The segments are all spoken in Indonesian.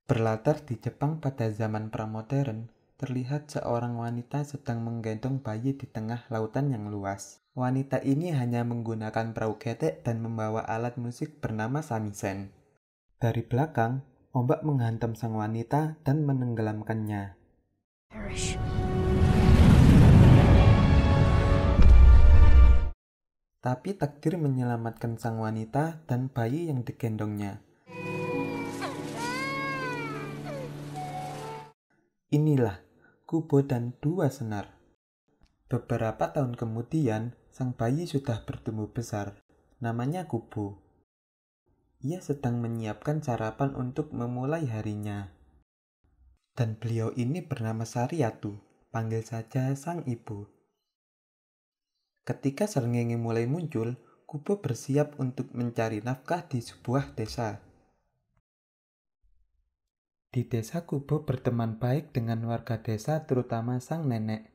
Berlatar di Jepang pada zaman pramodern, terlihat seorang wanita sedang menggendong bayi di tengah lautan yang luas. Wanita ini hanya menggunakan perahu ketek dan membawa alat musik bernama samisen. Dari belakang, ombak menghantam sang wanita dan menenggelamkannya. Perish. Tapi takdir menyelamatkan sang wanita dan bayi yang digendongnya. Inilah Kubo dan dua senar. Beberapa tahun kemudian, sang bayi sudah bertumbuh besar. Namanya Kubo. Ia sedang menyiapkan sarapan untuk memulai harinya. Dan beliau ini bernama Sariatu, panggil saja sang ibu. Ketika srengenge mulai muncul, Kubo bersiap untuk mencari nafkah di sebuah desa. Di desa, Kubo berteman baik dengan warga desa, terutama sang nenek.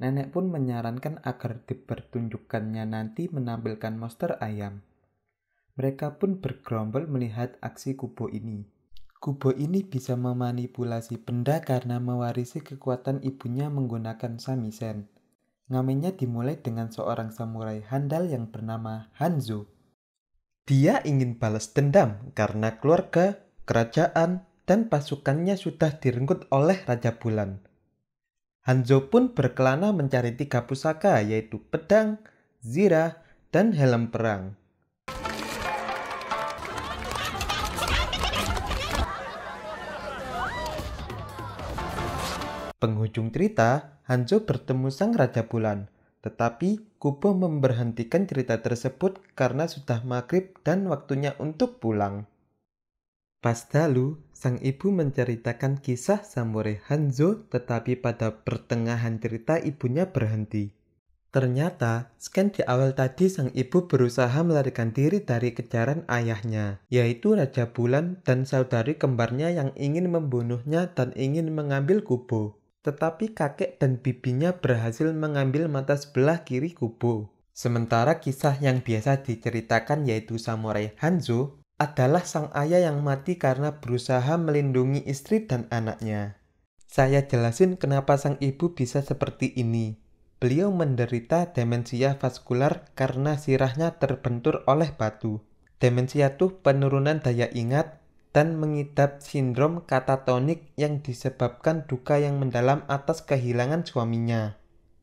Nenek pun menyarankan agar dipertunjukkannya nanti menampilkan monster ayam. Mereka pun bergerombol melihat aksi Kubo ini. Kubo ini bisa memanipulasi benda karena mewarisi kekuatan ibunya menggunakan samisen. Ngamennya dimulai dengan seorang samurai handal yang bernama Hanzo. Dia ingin balas dendam karena keluarga, kerajaan, dan pasukannya sudah direnggut oleh Raja Bulan. Hanzo pun berkelana mencari 3 pusaka, yaitu pedang, zirah, dan helm perang. Penghujung cerita, Hanzo bertemu sang Raja Bulan, tetapi Kubo memberhentikan cerita tersebut karena sudah maghrib dan waktunya untuk pulang. Pas dalu, sang ibu menceritakan kisah samurai Hanzo, tetapi pada pertengahan cerita ibunya berhenti. Ternyata, scan di awal tadi sang ibu berusaha melarikan diri dari kejaran ayahnya, yaitu Raja Bulan dan saudari kembarnya yang ingin membunuhnya dan ingin mengambil Kubo. Tetapi kakek dan bibinya berhasil mengambil mata sebelah kiri Kubo. Sementara kisah yang biasa diceritakan yaitu samurai Hanzo adalah sang ayah yang mati karena berusaha melindungi istri dan anaknya. Saya jelasin kenapa sang ibu bisa seperti ini. Beliau menderita demensia vaskular karena sirahnya terbentur oleh batu. Demensia itu penurunan daya ingat dan mengidap sindrom katatonik yang disebabkan duka yang mendalam atas kehilangan suaminya.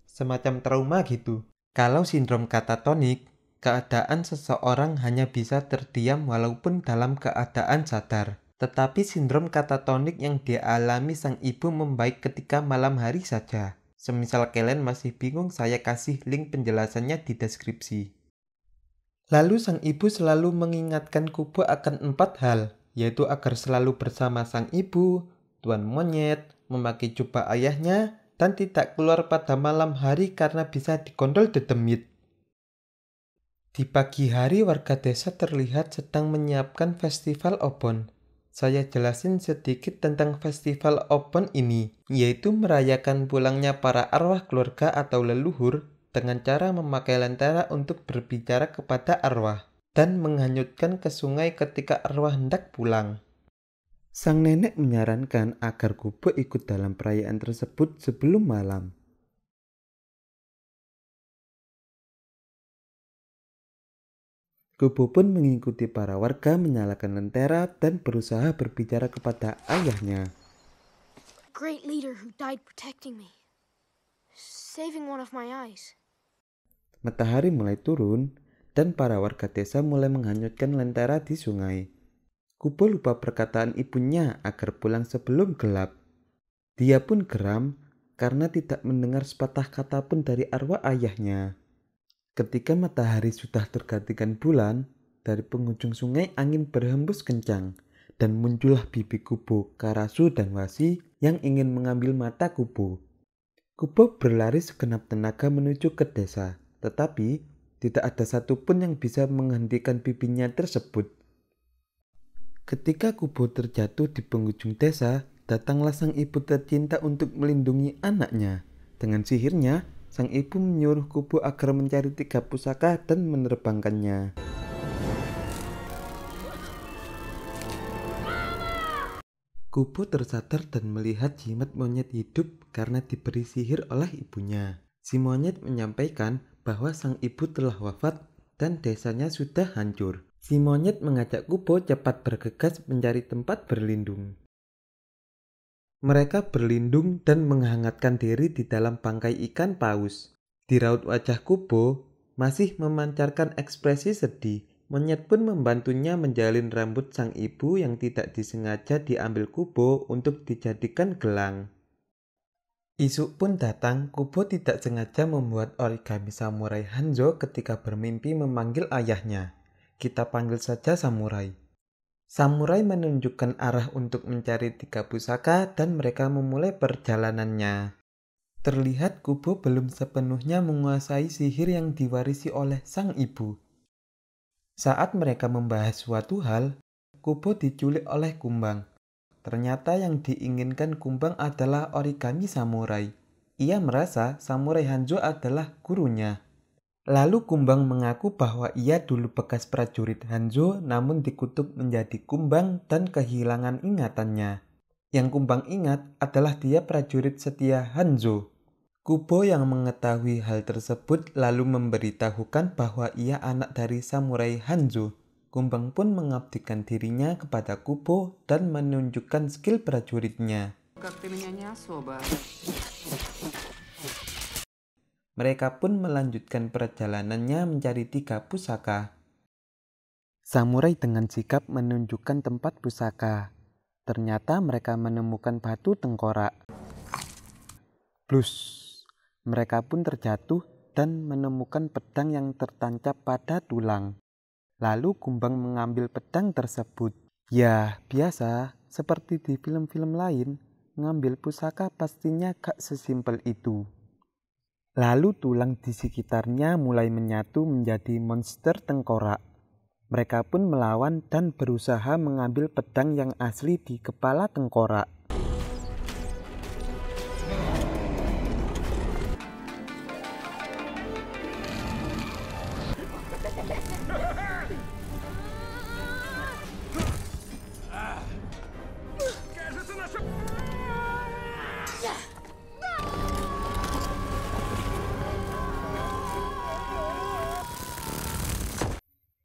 Semacam trauma gitu. Kalau sindrom katatonik, keadaan seseorang hanya bisa terdiam walaupun dalam keadaan sadar. Tetapi sindrom katatonik yang dialami sang ibu membaik ketika malam hari saja. Semisal kalian masih bingung, saya kasih link penjelasannya di deskripsi. Lalu sang ibu selalu mengingatkan Kubo akan 4 hal, yaitu agar selalu bersama sang ibu, tuan monyet, memakai jubah ayahnya, dan tidak keluar pada malam hari karena bisa digondol dedemit. Di pagi hari, warga desa terlihat sedang menyiapkan festival Obon. Saya jelasin sedikit tentang festival Obon ini, yaitu merayakan pulangnya para arwah keluarga atau leluhur dengan cara memakai lentera untuk berbicara kepada arwah dan menghanyutkan ke sungai ketika arwah hendak pulang. Sang nenek menyarankan agar Kubo ikut dalam perayaan tersebut sebelum malam. Kubo pun mengikuti para warga menyalakan lentera dan berusaha berbicara kepada ayahnya. Great leader who died protecting me, saving one of my eyes. Matahari mulai turun dan para warga desa mulai menghanyutkan lentera di sungai. Kubo lupa perkataan ibunya agar pulang sebelum gelap. Dia pun geram karena tidak mendengar sepatah kata pun dari arwah ayahnya. Ketika matahari sudah tergantikan bulan, dari penghujung sungai angin berhembus kencang dan muncullah bibi Kubo, Karasu, dan Wasi yang ingin mengambil mata Kubo. Kubo berlari segenap tenaga menuju ke desa, tetapi tidak ada satupun yang bisa menghentikan bibinya tersebut. Ketika Kubo terjatuh di penghujung desa, datanglah sang ibu tercinta untuk melindungi anaknya. Dengan sihirnya, sang ibu menyuruh Kubo agar mencari 3 pusaka dan menerbangkannya. Kubo tersadar dan melihat jimat monyet hidup karena diberi sihir oleh ibunya. Si monyet menyampaikan bahwa sang ibu telah wafat dan desanya sudah hancur. Si monyet mengajak Kubo cepat bergegas mencari tempat berlindung. Mereka berlindung dan menghangatkan diri di dalam bangkai ikan paus. Di raut wajah Kubo masih memancarkan ekspresi sedih. Monyet pun membantunya menjalin rambut sang ibu yang tidak disengaja diambil Kubo untuk dijadikan gelang. Isu pun datang, Kubo tidak sengaja membuat origami samurai Hanzo ketika bermimpi memanggil ayahnya. Kita panggil saja samurai. Samurai menunjukkan arah untuk mencari 3 pusaka dan mereka memulai perjalanannya. Terlihat Kubo belum sepenuhnya menguasai sihir yang diwarisi oleh sang ibu. Saat mereka membahas suatu hal, Kubo diculik oleh Kumbang. Ternyata yang diinginkan Kumbang adalah origami samurai. Ia merasa samurai Hanzo adalah gurunya. Lalu Kumbang mengaku bahwa ia dulu bekas prajurit Hanzo namun dikutuk menjadi kumbang dan kehilangan ingatannya. Yang Kumbang ingat adalah dia prajurit setia Hanzo. Kubo yang mengetahui hal tersebut lalu memberitahukan bahwa ia anak dari samurai Hanzo. Kumbang pun mengabdikan dirinya kepada Kubo dan menunjukkan skill prajuritnya. Mereka pun melanjutkan perjalanannya mencari 3 pusaka. Samurai dengan sigap menunjukkan tempat pusaka. Ternyata mereka menemukan batu tengkorak. Blus! Mereka pun terjatuh dan menemukan pedang yang tertancap pada tulang. Lalu Kumbang mengambil pedang tersebut. Ya, biasa, seperti di film-film lain, mengambil pusaka pastinya gak sesimpel itu. Lalu tulang di sekitarnya mulai menyatu menjadi monster tengkorak. Mereka pun melawan dan berusaha mengambil pedang yang asli di kepala tengkorak.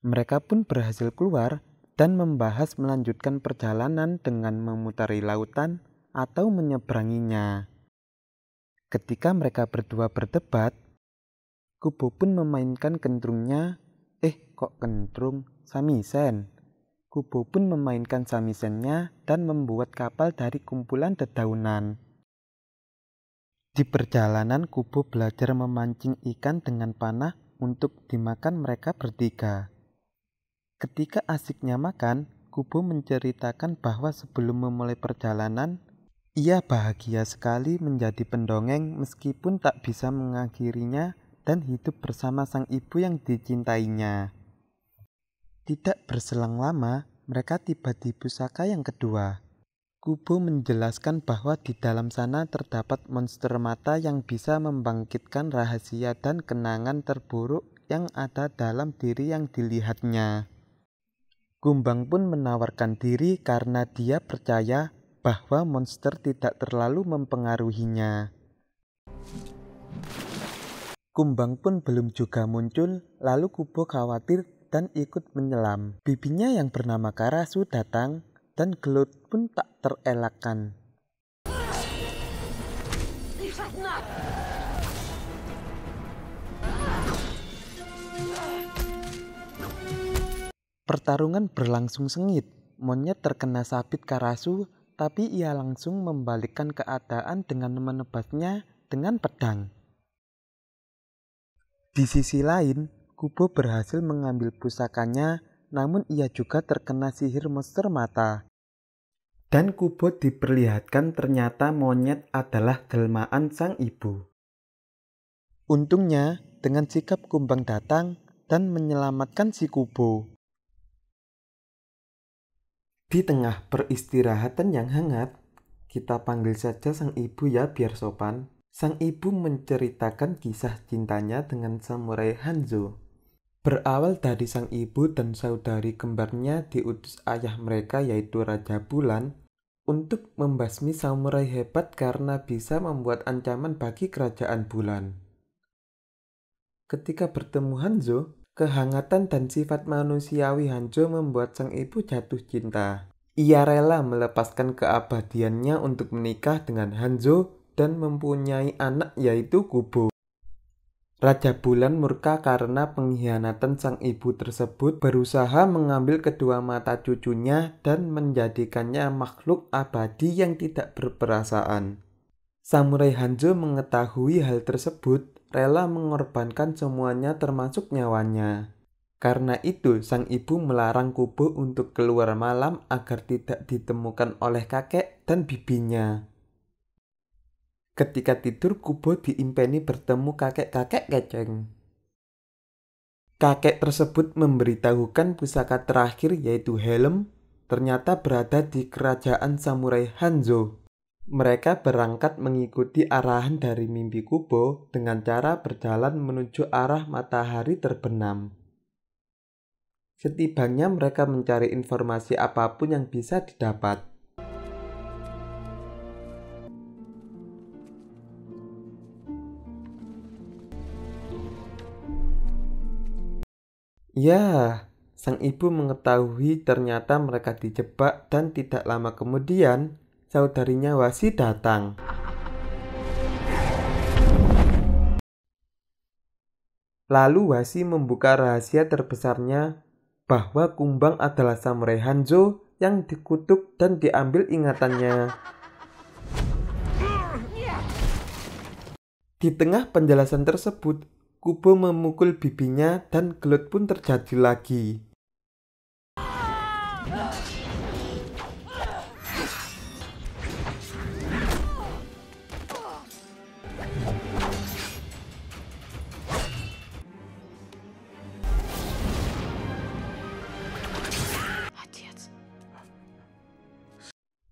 Mereka pun berhasil keluar dan membahas melanjutkan perjalanan dengan memutari lautan atau menyeberanginya. Ketika mereka berdua berdebat, Kubo pun memainkan kentrungnya. Kok kentrung? Samisen. Kubo pun memainkan samisennya dan membuat kapal dari kumpulan dedaunan. Di perjalanan, Kubo belajar memancing ikan dengan panah untuk dimakan mereka bertiga. Ketika asiknya makan, Kubo menceritakan bahwa sebelum memulai perjalanan, ia bahagia sekali menjadi pendongeng meskipun tak bisa mengakhirinya dan hidup bersama sang ibu yang dicintainya. Tidak berselang lama, mereka tiba di pusaka yang kedua. Kubo menjelaskan bahwa di dalam sana terdapat monster mata yang bisa membangkitkan rahasia dan kenangan terburuk yang ada dalam diri yang dilihatnya. Kumbang pun menawarkan diri karena dia percaya bahwa monster tidak terlalu mempengaruhinya. Kumbang pun belum juga muncul, lalu Kubo khawatir dan ikut menyelam. Bibinya yang bernama Karasu datang dan gelut pun tak terelakkan. Pertarungan berlangsung sengit. Monyet terkena sabit Karasu, tapi ia langsung membalikkan keadaan dengan menebasnya dengan pedang. Di sisi lain, Kubo berhasil mengambil pusakanya, namun ia juga terkena sihir monster mata. Dan Kubo diperlihatkan ternyata monyet adalah jelmaan sang ibu. Untungnya, dengan sikap Kumbang datang dan menyelamatkan si Kubo. Di tengah peristirahatan yang hangat, kita panggil saja sang ibu ya biar sopan. Sang ibu menceritakan kisah cintanya dengan samurai Hanzo. Berawal dari sang ibu dan saudari kembarnya diutus ayah mereka yaitu Raja Bulan untuk membasmi samurai hebat karena bisa membuat ancaman bagi kerajaan bulan. Ketika bertemu Hanzo, kehangatan dan sifat manusiawi Hanzo membuat sang ibu jatuh cinta. Ia rela melepaskan keabadiannya untuk menikah dengan Hanzo dan mempunyai anak yaitu Kubo. Raja Bulan murka karena pengkhianatan sang ibu tersebut, berusaha mengambil kedua mata cucunya dan menjadikannya makhluk abadi yang tidak berperasaan. Samurai Hanzo mengetahui hal tersebut, rela mengorbankan semuanya termasuk nyawanya. Karena itu, sang ibu melarang Kubo untuk keluar malam agar tidak ditemukan oleh kakek dan bibinya. Ketika tidur, Kubo diimpeni bertemu kakek-kakek keceng. Kakek tersebut memberitahukan pusaka terakhir yaitu helm ternyata berada di kerajaan samurai Hanzo. Mereka berangkat mengikuti arahan dari mimpi Kubo dengan cara berjalan menuju arah matahari terbenam. Setibanya mereka mencari informasi apapun yang bisa didapat. Ya, sang ibu mengetahui ternyata mereka dijebak dan tidak lama kemudian saudarinya Wasi datang. Lalu Wasi membuka rahasia terbesarnya bahwa Kumbang adalah samurai Hanzo yang dikutuk dan diambil ingatannya. Di tengah penjelasan tersebut, Kubo memukul bibinya dan gelut pun terjadi lagi.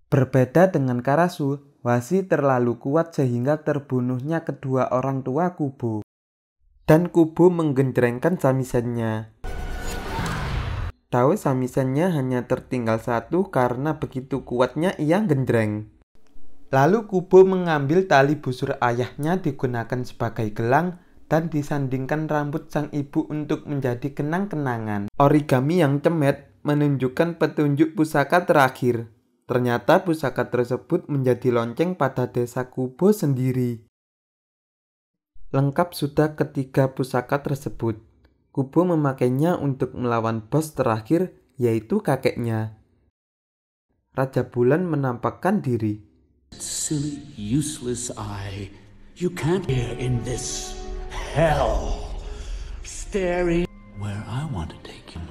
Berbeda dengan Karasu, Wasi terlalu kuat sehingga terbunuhnya kedua orang tua Kubo. Dan Kubo menggenjrengkan samisennya. Tahu samisennya hanya tertinggal satu karena begitu kuatnya ia genjreng. Lalu Kubo mengambil tali busur ayahnya digunakan sebagai gelang dan disandingkan rambut sang ibu untuk menjadi kenang-kenangan. Origami yang cemet menunjukkan petunjuk pusaka terakhir. Ternyata pusaka tersebut menjadi lonceng pada desa Kubo sendiri. Lengkap sudah ketiga pusaka tersebut. Kubo memakainya untuk melawan bos terakhir, yaitu kakeknya. Raja Bulan menampakkan diri. Silly, useless eye. You can't hear in this hell. Staring where I want to take you.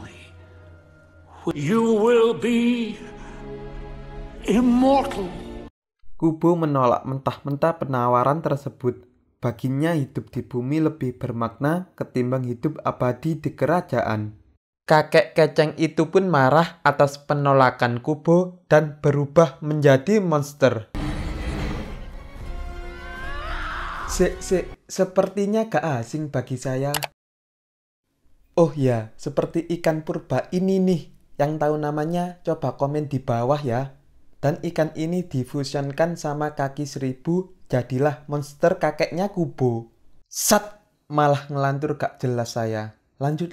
You will be immortal. Kubo menolak mentah-mentah penawaran tersebut. Baginya hidup di bumi lebih bermakna ketimbang hidup abadi di kerajaan. Kakek keceng itu pun marah atas penolakan Kubo dan berubah menjadi monster. Sepertinya gak asing bagi saya. Oh ya, seperti ikan purba ini nih, yang tahu namanya coba komen di bawah ya. Dan ikan ini difusionkan sama kaki 1000, jadilah monster kakeknya Kubo. Sat, malah ngelantur gak jelas saya. Lanjut.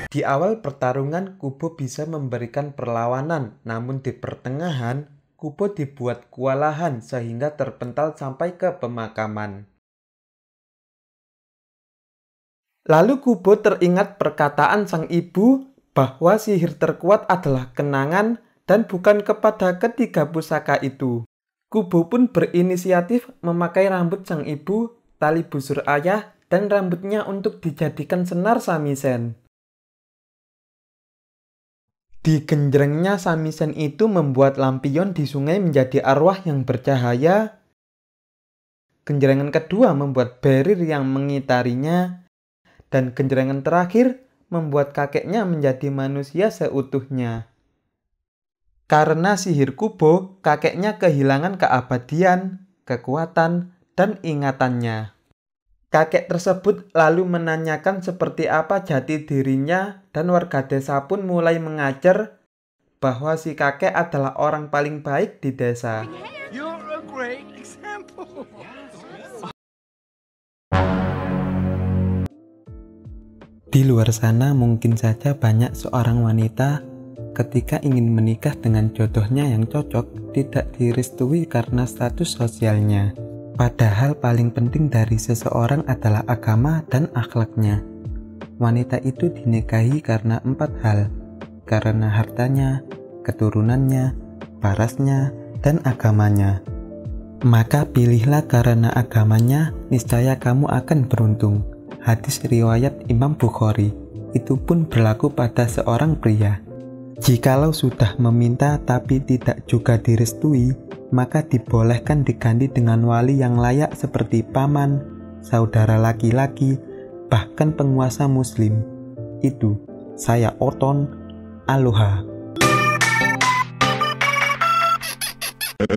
Di awal pertarungan, Kubo bisa memberikan perlawanan, namun di pertengahan, Kubo dibuat kewalahan sehingga terpental sampai ke pemakaman. Lalu Kubo teringat perkataan sang ibu bahwa sihir terkuat adalah kenangan dan bukan kepada ketiga pusaka itu. Kubo pun berinisiatif memakai rambut sang ibu, tali busur ayah, dan rambutnya untuk dijadikan senar samisen. Digenjrengnya samisen itu membuat lampion di sungai menjadi arwah yang bercahaya. Genjrengan kedua membuat Berir yang mengitarinya. Dan genjrengan terakhir membuat kakeknya menjadi manusia seutuhnya. Karena sihir Kubo, kakeknya kehilangan keabadian, kekuatan, dan ingatannya. Kakek tersebut lalu menanyakan seperti apa jati dirinya dan warga desa pun mulai mengajar bahwa si kakek adalah orang paling baik di desa. You're a great example. Di luar sana mungkin saja banyak seorang wanita ketika ingin menikah dengan jodohnya yang cocok tidak direstui karena status sosialnya. Padahal paling penting dari seseorang adalah agama dan akhlaknya. Wanita itu dinikahi karena 4 hal, karena hartanya, keturunannya, parasnya, dan agamanya. Maka pilihlah karena agamanya, niscaya kamu akan beruntung. Hadis riwayat Imam Bukhari. Itu pun berlaku pada seorang pria. Jikalau sudah meminta tapi tidak juga direstui, maka dibolehkan diganti dengan wali yang layak seperti paman, saudara laki-laki, bahkan penguasa muslim. Itu saya Oton, aloha.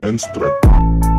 And strike.